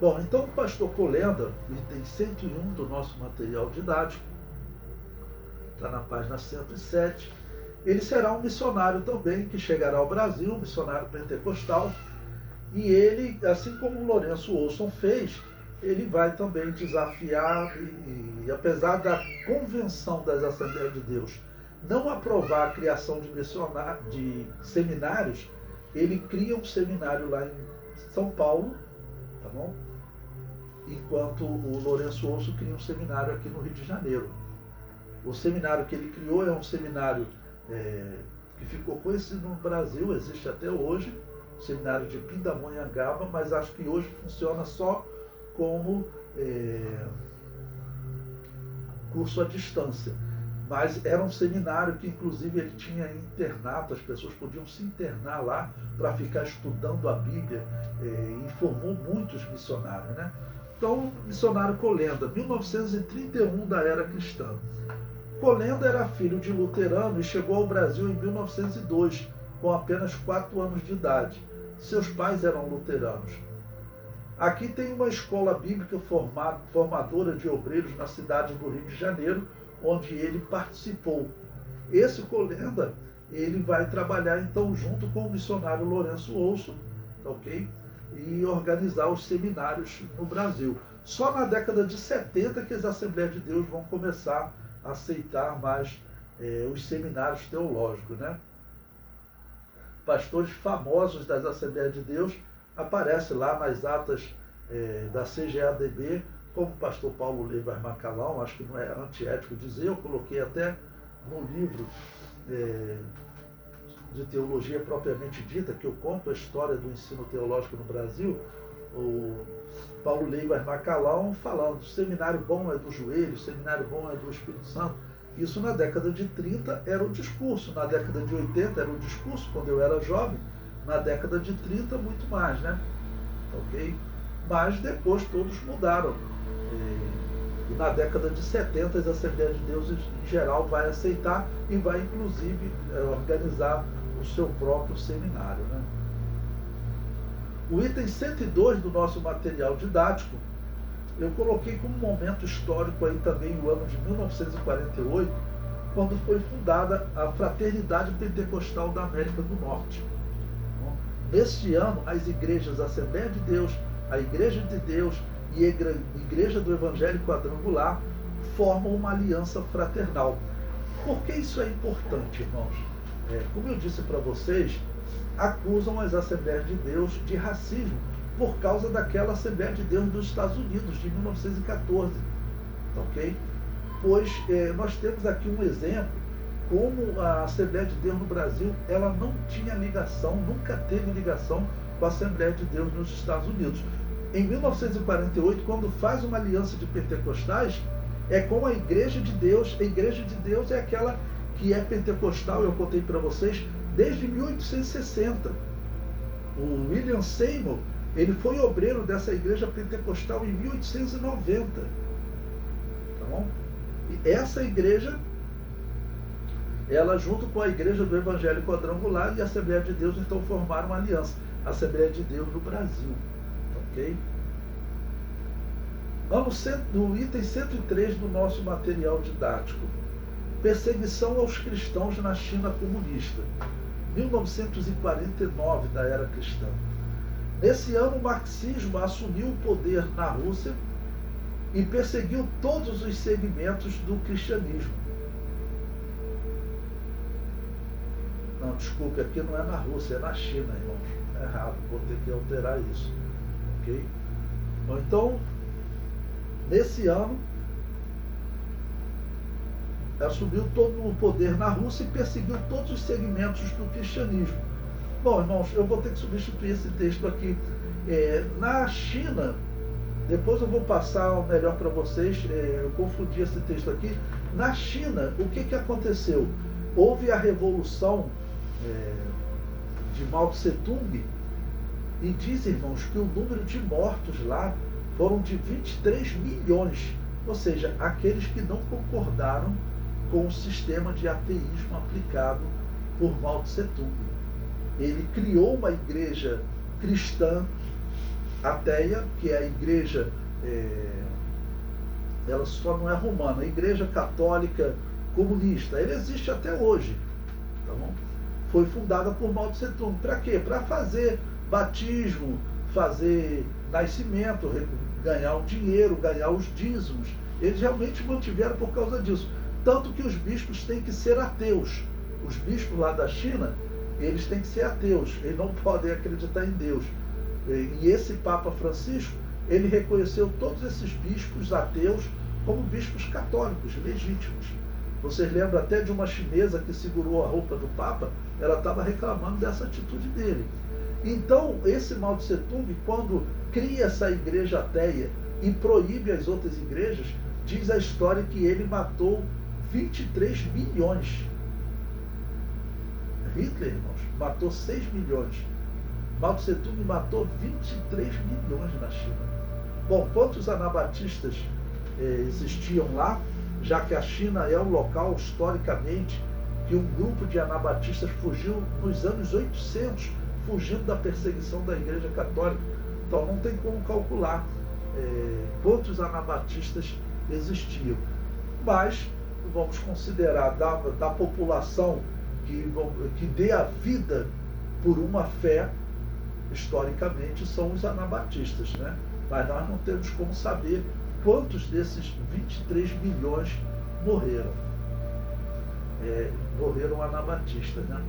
Bom, então o pastor Colenda, item 101 do nosso material didático, está na página 107, ele será um missionário também que chegará ao Brasil, um missionário pentecostal, e ele, assim como o Lourenço Olson fez, ele vai também desafiar, e apesar da convenção das Assembleias de Deus não aprovar a criação de seminários, ele cria um seminário lá em São Paulo, tá bom? Enquanto o Lourenço Olson cria um seminário aqui no Rio de Janeiro. O seminário que ele criou é um seminário que ficou conhecido no Brasil, existe até hoje, o seminário de Pindamonhangaba, mas acho que hoje funciona só como curso à distância. Mas era um seminário que, inclusive, ele tinha internato, as pessoas podiam se internar lá para ficar estudando a Bíblia, e formou muitos missionários, né? Então, missionário Colenda, 1931 da era cristã. Colenda era filho de luterano e chegou ao Brasil em 1902, com apenas 4 anos de idade. Seus pais eram luteranos. Aqui tem uma escola bíblica formadora de obreiros na cidade do Rio de Janeiro, onde ele participou. Esse Colenda, ele vai trabalhar então junto com o missionário Lourenço Olson, ok? E organizar os seminários no Brasil. Só na década de 70 que as Assembleias de Deus vão começar a aceitar mais os seminários teológicos, né? Pastores famosos das Assembleias de Deus aparecem lá nas atas da CGADB, como o pastor Paulo Leivas Macalão, acho que não é antiético dizer, eu coloquei até no livro de teologia propriamente dita, que eu conto a história do ensino teológico no Brasil, o Paulo Leivas Macalão falando, seminário bom é do joelho, seminário bom é do Espírito Santo. Isso na década de 30 era o discurso, na década de 80 era o discurso, quando eu era jovem, na década de 30 muito mais, né? Ok? Mas depois todos mudaram. E na década de 70 as Assembleias de Deus em geral vai aceitar e vai inclusive organizar o seu próprio seminário, né? O item 102 do nosso material didático, eu coloquei como momento histórico aí também o ano de 1948, quando foi fundada a Fraternidade Pentecostal da América do Norte. Neste ano, as igrejas Assembleia de Deus, a Igreja de Deus e a Igreja do Evangelho Quadrangular formam uma aliança fraternal. Por que isso é importante, irmãos? Como eu disse para vocês, acusam as Assembleias de Deus de racismo por causa daquela Assembleia de Deus dos Estados Unidos, de 1914. Ok? Pois nós temos aqui um exemplo, como a Assembleia de Deus no Brasil, ela não tinha ligação, nunca teve ligação com a Assembleia de Deus nos Estados Unidos. Em 1948, quando faz uma aliança de pentecostais, é com a Igreja de Deus. A Igreja de Deus é aquela que é pentecostal, eu contei para vocês, desde 1860. O William Seymour, ele foi obreiro dessa igreja pentecostal em 1890. Tá bom? E essa igreja, ela junto com a Igreja do Evangelho Quadrangular e a Assembleia de Deus, então formaram uma aliança. A Assembleia de Deus no Brasil. Ok? No item 103 do nosso material didático. Perseguição aos cristãos na China comunista. 1949 da era cristã. Nesse ano, o marxismo assumiu o poder na Rússia e perseguiu todos os segmentos do cristianismo. Não, desculpe, aqui não é na Rússia, é na China, irmãos. É errado, vou ter que alterar isso. Ok? Bom, então, nesse ano, assumiu todo o poder na Rússia e perseguiu todos os segmentos do cristianismo. Bom, irmãos, eu vou ter que substituir esse texto aqui. Na China, depois eu vou passar melhor para vocês, eu confundi esse texto aqui. Na China, o que aconteceu? Houve a revolução de Mao Tse Tung, e diz, irmãos, que o número de mortos lá foram de 23 milhões, ou seja, aqueles que não concordaram com o sistema de ateísmo aplicado por Mao Tse Tung. Ele criou uma igreja cristã ateia, que é a igreja, ela só não é romana, a igreja católica comunista, ela existe até hoje, tá bom? Foi fundada por Mao Tse Tung. Para quê? Para fazer batismo, fazer nascimento, ganhar um dinheiro, ganhar os dízimos. Eles realmente mantiveram por causa disso. Tanto que os bispos têm que ser ateus. Os bispos lá da China, eles têm que ser ateus. Eles não podem acreditar em Deus. E esse Papa Francisco, ele reconheceu todos esses bispos ateus como bispos católicos, legítimos. Vocês lembram até de uma chinesa que segurou a roupa do Papa? Ela estava reclamando dessa atitude dele. Então, esse Mao Tse Tung, quando cria essa igreja ateia e proíbe as outras igrejas, diz a história que ele matou 23 milhões. Hitler, irmãos, matou 6 milhões. Mao Tse Tung matou 23 milhões na China. Bom, quantos anabatistas existiam lá, já que a China é um local, historicamente, que um grupo de anabatistas fugiu nos anos 800, fugindo da perseguição da Igreja Católica. Então não tem como calcular quantos anabatistas existiam. Mas vamos considerar da população que dê a vida por uma fé, historicamente são os anabatistas, né? Mas nós não temos como saber quantos desses 23 milhões morreram. Morreram anabatistas, né?